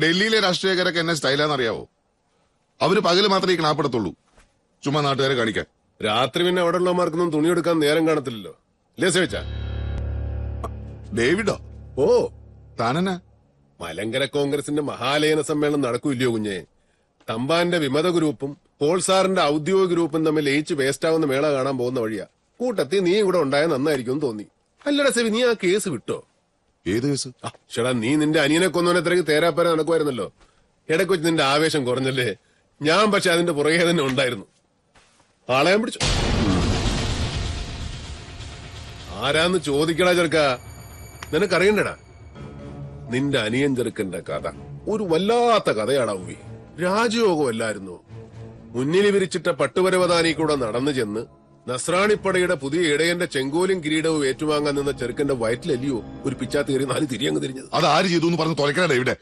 ഡൽഹിയിലെ രാഷ്ട്രീയക്കാരൊക്കെ എന്നെ സ്റ്റൈലാന്നറിയാവോ? അവര് പകല് മാത്രമേ ഈ ക്ലാപ്പെടുത്തുള്ളൂ, ചുമ്മാ നാട്ടുകാരെ കാണിക്കാൻ. രാത്രി പിന്നെ അവിടെ ഉള്ളമാർക്കൊന്നും തുണിയെടുക്കാൻ നേരം കാണത്തില്ലല്ലോ, അല്ലേ സേവിച്ച? ഡേവിഡോ? ഓ, താനെന്നാ? മലങ്കര കോൺഗ്രസിന്റെ മഹാലയന സമ്മേളനം നടക്കൂല്ലയോ കുഞ്ഞെ? തമ്പാന്റെ വിമത ഗ്രൂപ്പും പോൾ സാറിന്റെ ഔദ്യോഗിക ഗ്രൂപ്പും തമ്മിൽ ലയിച്ച് വേസ്റ്റാവുന്ന മേള കാണാൻ പോകുന്ന വഴിയാ. കൂട്ടത്തിൽ നീ ഇവിടെ ഉണ്ടായ നന്നായിരിക്കും തോന്നി. അല്ലടാ സെവി, നീ ആ കേസ് വിട്ടോ? ഏത് കേസ്? ചേടാ, നീ നിന്റെ അനിയനെ കൊന്നവനെ തിരക്ക് തേരാപ്പര നടക്കുമായിരുന്നല്ലോ. ഇടയ്ക്ക് വെച്ച് നിന്റെ ആവേശം കുറഞ്ഞല്ലേ? ഞാൻ പക്ഷെ അതിന്റെ പുറകെ തന്നെ ഉണ്ടായിരുന്നു. ആളയാൻ പിടിച്ചു. ആരാന്ന് ചോദിക്കടാ ചെറുക്ക, നിനക്കറിയണ്ടടാ. നിന്റെ അനിയൻ ചെറുക്കന്റെ കഥ ഒരു വല്ലാത്ത കഥയാടാ ഉവി. രാജയോഗമല്ലായിരുന്നു. മുന്നിൽ വിരിച്ചിട്ട പട്ടുപരവതാനി കൂടെ നടന്നു ചെന്ന് നസ്രാണിപ്പടയുടെ പുതിയ ഇടയന്റെ ചെങ്കോലും കിരീടവും ഏറ്റുവാങ്ങാൻ നിന്ന ചെറുക്കന്റെ വയറ്റിലല്ലയോ ഒരു പിച്ചാത്തി കയറി 4 തിരിയങ്ങ് തിരിഞ്ഞത്. അത് ആര് ചെയ്തു എന്ന് പറഞ്ഞ് തുറക്കണ ഡേവിഡെ.